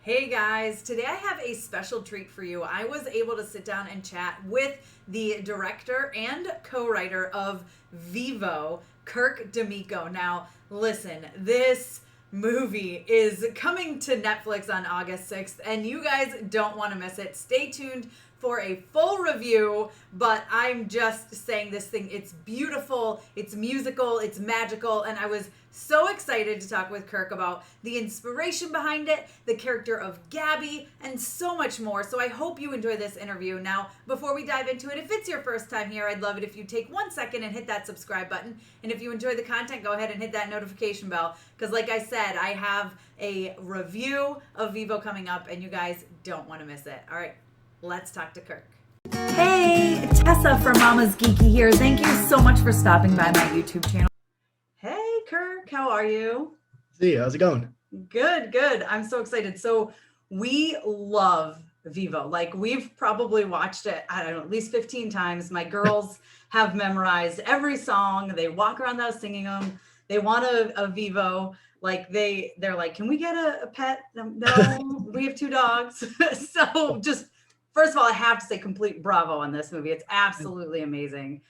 Hey guys, today I have a special treat for you. I was able to sit down and chat with the director and co-writer of Vivo, Kirk DeMicco. Now, listen, this movie is coming to Netflix on August 6th, and you guys don't want to miss it. Stay tuned for a full review, but I'm just saying this thing, it's beautiful, it's musical, it's magical, and I was so excited to talk with Kirk about the inspiration behind it, the character of Gabby, and so much more. So I hope you enjoy this interview. Now, before we dive into it, if it's your first time here, I'd love it if you take 1 second and hit that subscribe button. And if you enjoy the content, go ahead and hit that notification bell. Because like I said, I have a review of Vivo coming up, and you guys don't want to miss it. All right, let's talk to Kirk. Hey, Tessa from MamasGeeky here. Thank you so much for stopping by my YouTube channel. Hey, Kirk, how are you? See, how's it going? Good, good. I'm so excited. So we love Vivo. Like, we've probably watched it, I don't know, at least 15 times. My girls have memorized every song. They walk around the house singing them. They want a Vivo. Like, they're like, can we get a pet? No, we have 2 dogs. So just, first of all, I have to say complete bravo on this movie. It's absolutely amazing.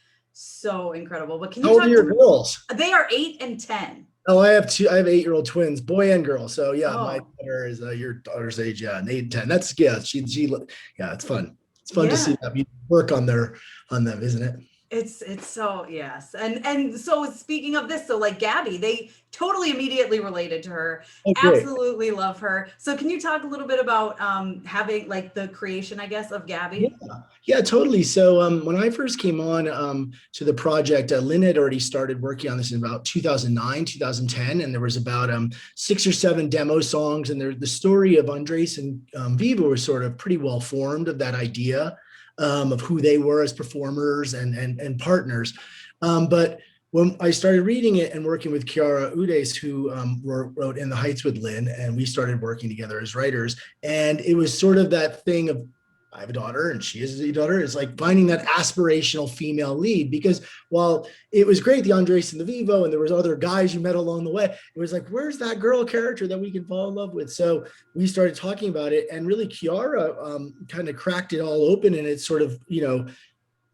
So incredible. But can you How old talk are your to girls? They are 8 and 10. Oh, I have 8-year-old twins, boy and girl. So yeah, my Oh, daughter is your daughter's age, yeah, and 8 and 10. That's yeah, yeah, it's fun. It's fun to yeah. see that you work on them, isn't it? It's so, yes. And so speaking of this, so like Gabby, they totally immediately related to her, Oh, great. absolutely love her. So can you talk a little bit about having like the creation, I guess, of Yeah, Gabby? yeah, totally. So when I first came on to the project, Lynn had already started working on this in about 2009, 2010, and there was about 6 or 7 demo songs, and the story of Andres and Vivo was sort of pretty well formed of that idea of who they were as performers and partners. But when I started reading it and working with Kiara Udes, who wrote In the Heights with Lynn, and we started working together as writers, and it was sort of that thing of, I have a daughter and she has a daughter. It's like finding that aspirational female lead, because while it was great, the Andres and the Vivo, and there was other guys you met along the way, it was like, where's that girl character that we can fall in love with? So we started talking about it, and really Kiara kind of cracked it all open, and it's sort of,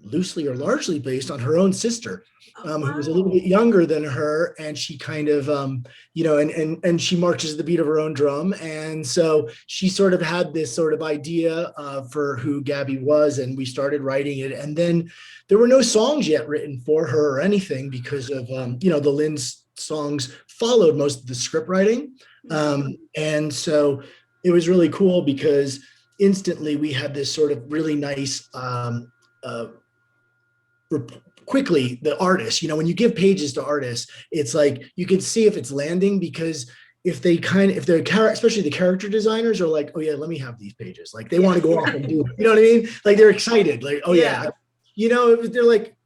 loosely or largely based on her own sister, Oh, who was a little wow. bit younger than her, and she kind of, and she marches to the beat of her own drum, and so she sort of had this sort of idea for who Gabby was, and we started writing it, and then there were no songs yet written for her or anything because of the Lynn's songs followed most of the script writing, and so it was really cool because instantly we had this sort of really nice. Quickly, the artist, when you give pages to artists, it's like you can see if it's landing, because if they're especially the character designers are like, oh yeah, let me have these pages, like they want to go off and do it, you know what I mean, like they're excited, like, oh yeah, they're like,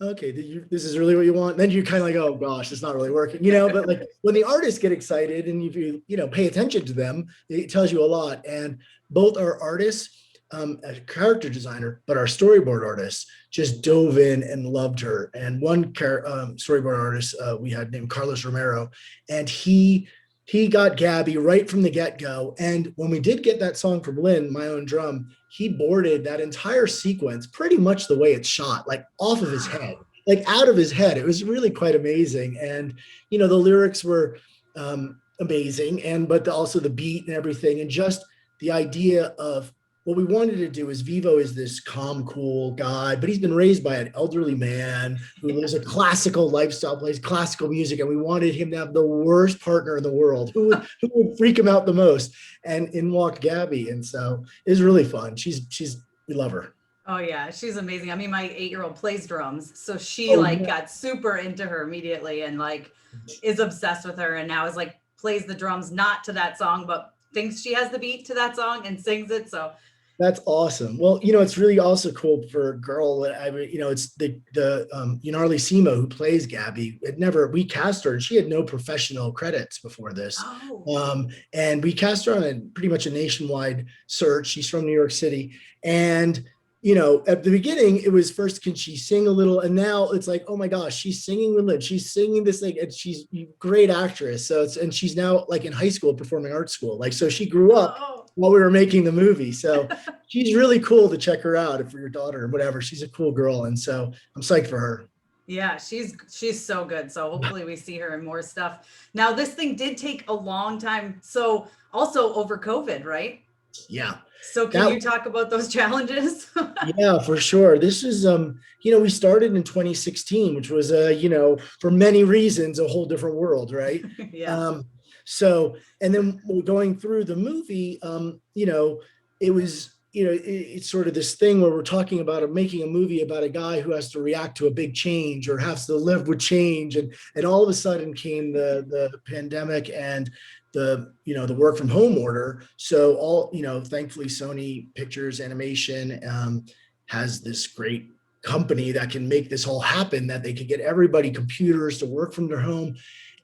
okay, this is really what you want. And then you're kind of like, oh gosh, it's not really working, but like when the artists get excited and if you pay attention to them, it tells you a lot. And both our artists, a character designer, but our storyboard artists just dove in and loved her. And one storyboard artist we had named Carlos Romero, and he got Gabby right from the get-go. And when we did get that song from Lynn, My Own Drum, he boarded that entire sequence pretty much the way it's shot, like off of his head, like out of his head. It was really quite amazing. And the lyrics were amazing, but also the beat and everything, and just the idea of what we wanted to do is Vivo is this calm, cool guy, but he's been raised by an elderly man who lives a classical lifestyle, plays classical music, and we wanted him to have the worst partner in the world who would freak him out the most. And in walked Gabby, and so it was really fun. We love her. Oh yeah, she's amazing. I mean, my 8-year-old plays drums, so she got super into her immediately and like is obsessed with her, and now is like plays the drums not to that song, but thinks she has the beat to that song and sings it. So that's awesome. Well, it's really also cool for a girl. It's the Unarli Simo who plays Gabby. We cast her, and she had no professional credits before this. And we cast her on pretty much a nationwide search. She's from New York City, and at the beginning, it was first, can she sing a little? And now it's like, oh my gosh, she's singing with Lin. She's singing this thing, and she's a great actress. So and she's now like in high school, performing arts school. Like, so she grew up while we were making the movie. So she's really cool to check her out if for your daughter or whatever. She's a cool girl. And so I'm psyched for her. Yeah, she's so good. So hopefully we see her in more stuff. Now, this thing did take a long time. So also over COVID, right? Yeah. So can you talk about those challenges? Yeah, for sure. This is, we started in 2016, which was, for many reasons, a whole different world, right? Yeah. So, and then going through the movie, it was, it's sort of this thing where we're talking about making a movie about a guy who has to react to a big change or has to live with change. And all of a sudden came the pandemic and the work from home order. So thankfully Sony Pictures Animation has this great company that can make this all happen, that they could get everybody computers to work from their home.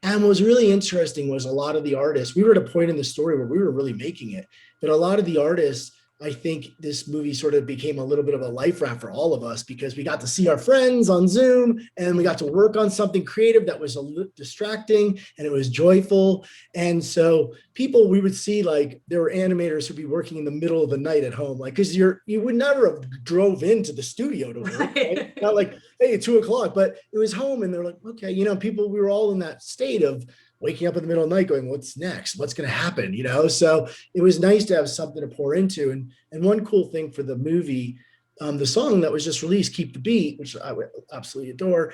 And what was really interesting was a lot of the artists, we were at a point in the story where we were really making it, but a lot of the artists, I think this movie sort of became a little bit of a life raft for all of us, because we got to see our friends on Zoom and we got to work on something creative that was distracting and it was joyful. And so we would see, like, there were animators who'd be working in the middle of the night at home, like, because you would never have drove into the studio to work, right? Not like, hey, 2:00, but it was home and they're like, okay, we were all in that state of waking up in the middle of the night going, what's next? What's going to happen? So it was nice to have something to pour into. And one cool thing for the movie, the song that was just released, Keep the Beat, which I would absolutely adore,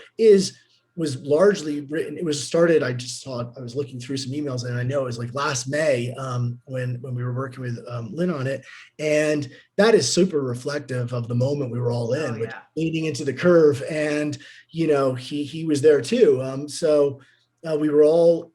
was largely written. It was started, I was looking through some emails, and I know it was like last May when we were working with Lin on it. And that is super reflective of the moment we were all in, leading into the curve. And, he was there too. So we were all,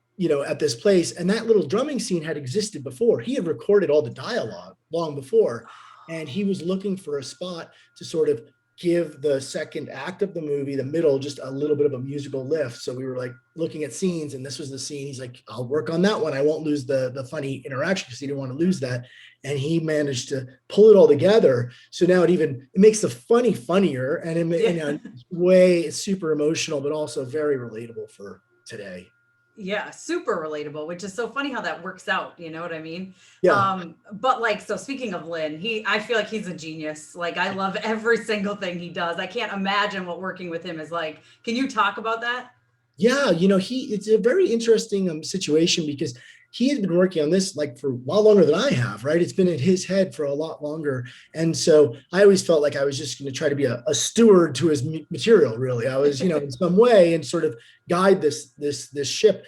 at this place, and that little drumming scene had existed before. He had recorded all the dialogue long before, and he was looking for a spot to sort of give the second act of the movie, the middle, just a little bit of a musical lift. So we were like looking at scenes, and this was the scene. He's like, I'll work on that one. I won't lose the funny interaction, because he didn't want to lose that. And he managed to pull it all together. So now it makes the funny funnier, and it's super emotional, but also very relatable for today. Yeah, super relatable, which is so funny how that works out. You know what I mean? Yeah. But like, so speaking of Lin, I feel like he's a genius. Like, I love every single thing he does. I can't imagine what working with him is like. Can you talk about that? Yeah, it's a very interesting situation, because he had been working on this like for a while longer than I have, right? It's been in his head for a lot longer. And so I always felt like I was just going to try to be a steward to his material, really. I was, in some way, and sort of guide this ship.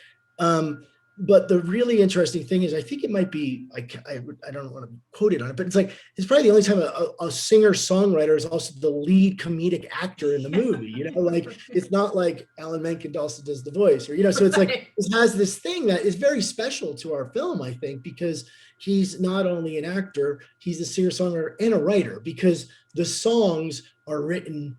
But the really interesting thing is, I think it might be, I don't want to be quoted on it, but it's probably the only time a singer-songwriter is also the lead comedic actor in the movie. It's not like Alan Menken also does the voice, or, so it's like, it has this thing that is very special to our film, I think, because he's not only an actor, he's a singer-songwriter and a writer, because the songs are written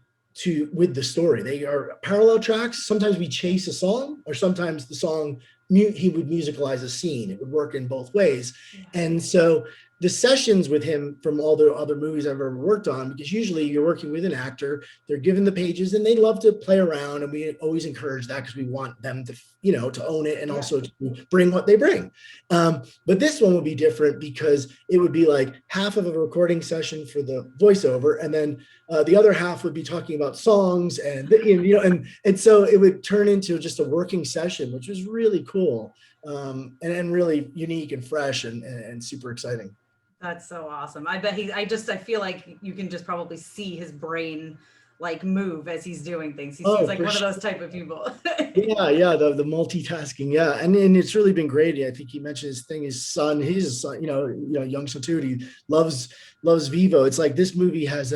with the story. They are parallel tracks. Sometimes we chase a song, or sometimes the song, he would musicalize a scene. It would work in both ways. And so the sessions with him from all the other movies I've ever worked on, because usually you're working with an actor, they're given the pages and they love to play around, and we always encourage that because we want them to, to own it, and also to bring what they bring. But this one would be different, because it would be like half of a recording session for the voiceover, and then the other half would be talking about songs, and and so it would turn into just a working session, which was really cool, and really unique and fresh and super exciting. That's so awesome. I bet I feel like you can just probably see his brain like move as he's doing things. He seems like one of those type of people. Yeah, the multitasking. Yeah, and it's really been great. I think he mentioned his son. He's a son, young son too. He loves Vivo. It's like this movie has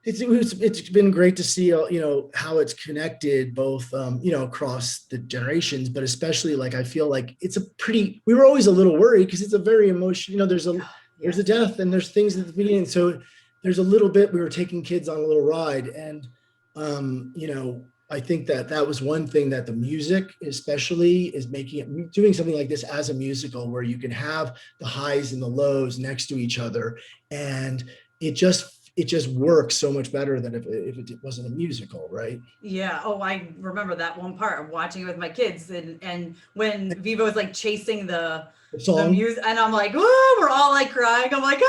it's been great to see how it's connected both across the generations, but especially like I feel like we were always a little worried, because it's a very emotional, there's a death and there's things at the beginning, so there's a little bit, we were taking kids on a little ride, and I think that was one thing that the music especially is making it, doing something like this as a musical where you can have the highs and the lows next to each other, and it just it just works so much better than if it wasn't a musical, right? Yeah. Oh, I remember that one part. I'm watching it with my kids, and when Vivo was like chasing The the song. music, and I'm like, oh, we're all like crying. I'm like,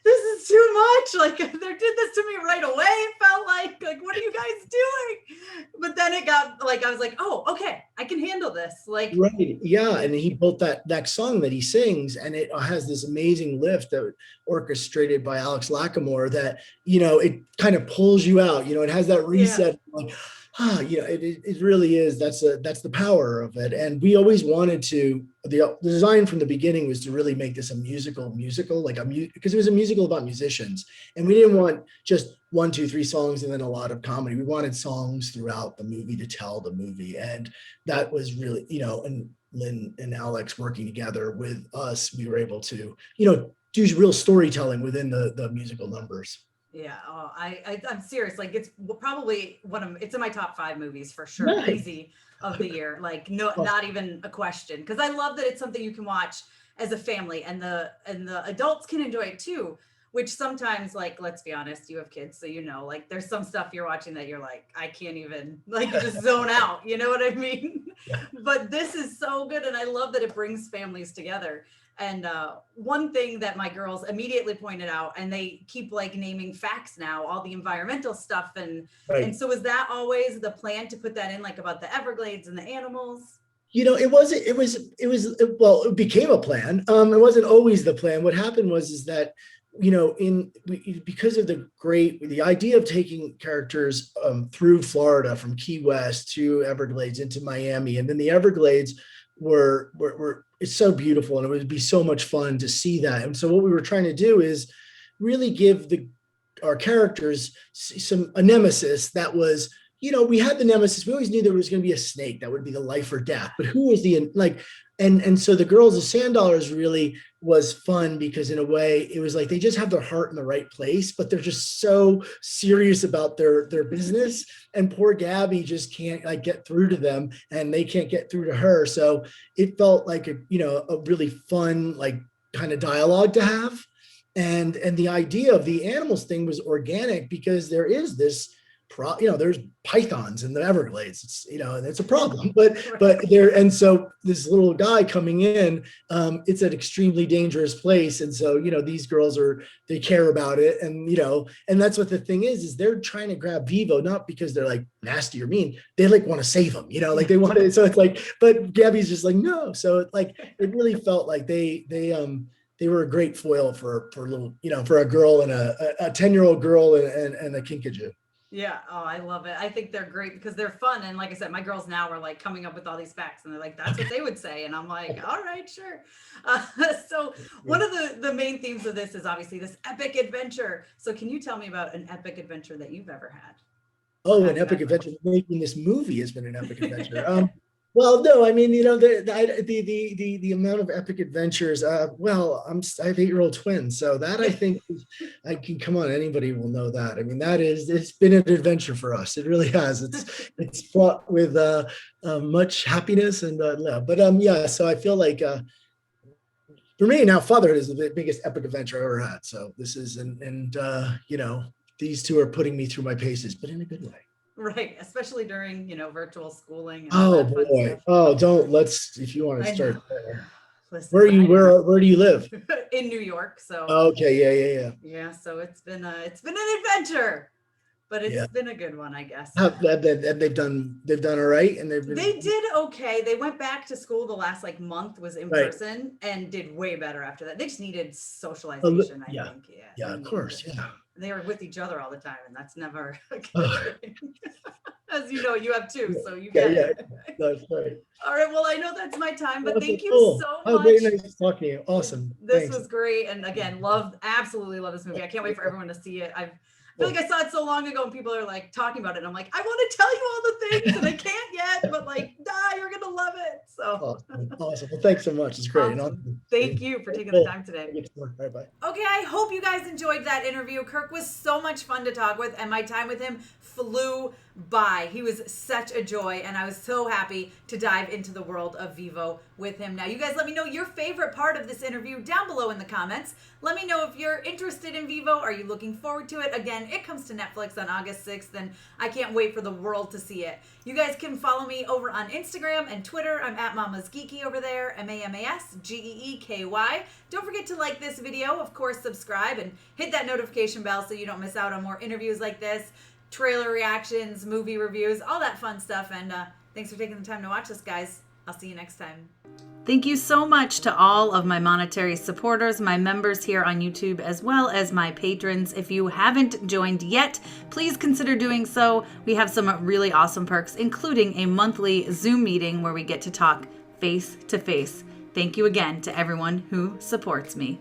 this is too much. Like, they did this to me right away. It felt like, what are you guys doing? But then it got like, I was like, oh, okay, I can handle this. Like, Right. Yeah. And he built that song that he sings, and it has this amazing lift that orchestrated by Alex Lacamoire that, it kind of pulls you out, it has that reset, like, it really is. That's the power of it. And we always wanted to, the design from the beginning was to really make this a musical, like because it was a musical about musicians. And we didn't want just 1, 2, 3 songs and then a lot of comedy. We wanted songs throughout the movie to tell the movie. And that was really, and Lin and Alex working together with us, we were able to, do real storytelling within the musical numbers. Yeah. Oh, I'm serious. Like, it's probably it's in my top 5 movies for sure. Nice. Easy of the year. Like, no, not even a question. Cause I love that it's something you can watch as a family, and the adults can enjoy it too, which sometimes, like, let's be honest, you have kids. So, like, there's some stuff you're watching that you're like, I can't even, like, just zone out. You know what I mean? But this is so good. And I love that it brings families together. And one thing that my girls immediately pointed out, and they keep like naming facts now, all the environmental stuff. And so was that always the plan to put that in, like, about the Everglades and the animals? It became a plan. It wasn't always the plan. What happened is that, because of the idea of taking characters through Florida, from Key West to Everglades into Miami, and then the Everglades were it's so beautiful, and it would be so much fun to see that. And so what we were trying to do is really give our characters a nemesis that was, we had the nemesis. We always knew there was going to be a snake that would be the life or death, but who was and so the Girls of Sand Dollars really was fun, because in a way it was like they just have their heart in the right place, but they're just so serious about their business, and poor Gabby just can't get through to them, and they can't get through to her. So it felt like a really fun kind of dialogue to have. And the idea of the animals thing was organic, because there is this there's pythons in the Everglades. It's, and it's a problem, but there, and so this little guy coming in, it's an extremely dangerous place. And so, these girls they care about it. And, and that's what the thing is they're trying to grab Vivo, not because they're like nasty or mean. They want to save him, they want it. So it's like, but Gabby's just like, no. So it really felt like they were a great foil for a little, for a girl and a 10-year-old girl and a kinkajou. Yeah. Oh, I love it. I think they're great because they're fun. And like I said, my girls now are like coming up with all these facts, and they're like, that's what they would say. And I'm like, all right, sure. So one of the main themes of this is obviously this epic adventure. So can you tell me about an epic adventure that you've ever had? Oh, an epic adventure. Making this movie has been an epic adventure. Well, no, I mean, the amount of epic adventures. I have 8-year-old twins, so that I think come on, anybody will know that. I mean, it's been an adventure for us. It really has. It's fraught with much happiness and love. But yeah, so I feel like for me now, fatherhood is the biggest epic adventure I ever had. So this is and these two are putting me through my paces, but in a good way. Right, especially during virtual schooling. And oh boy! If you want to start there. Listen, where do you live? In New York. So okay, yeah. Yeah, so it's been an adventure, but it's been a good one, I guess. They've done all right, and they did okay. They went back to school. The last month was in person, and did way better after that. They just needed socialization, I think. Yeah, of course, yeah. They were with each other all the time, and that's never a good thing. As you know, you have two, so you get it. That's right. All right, well, I know that's my time, but thank you so much. Very nice talking to you. Awesome. This was great, and again, absolutely love this movie. I can't wait for everyone to see it. feel like I saw it so long ago and people are like talking about it. And I'm like, I want to tell you all the things and I can't yet, but like, you're going to love it. So awesome. Well, thanks so much. It's great. Awesome. Thank you for taking the time today. Bye-bye. Okay, I hope you guys enjoyed that interview. Kirk was so much fun to talk with, and my time with him flew by. He was such a joy, and I was so happy to dive into the world of Vivo with him. Now, you guys let me know your favorite part of this interview down below in the comments. Let me know if you're interested in Vivo. Are you looking forward to it? Again, it comes to Netflix on August 6th, and I can't wait for the world to see it. You guys can follow me over on Instagram and Twitter. I'm at MamasGeeky over there, MamasGeeky. Don't forget to like this video, of course, subscribe, and hit that notification bell so you don't miss out on more interviews like this, trailer reactions, movie reviews, all that fun stuff. And thanks for taking the time to watch this, guys. I'll see you next time. Thank you so much to all of my monetary supporters, my members here on YouTube, as well as my patrons. If you haven't joined yet, please consider doing so. We have some really awesome perks, including a monthly Zoom meeting where we get to talk face to face. Thank you again to everyone who supports me.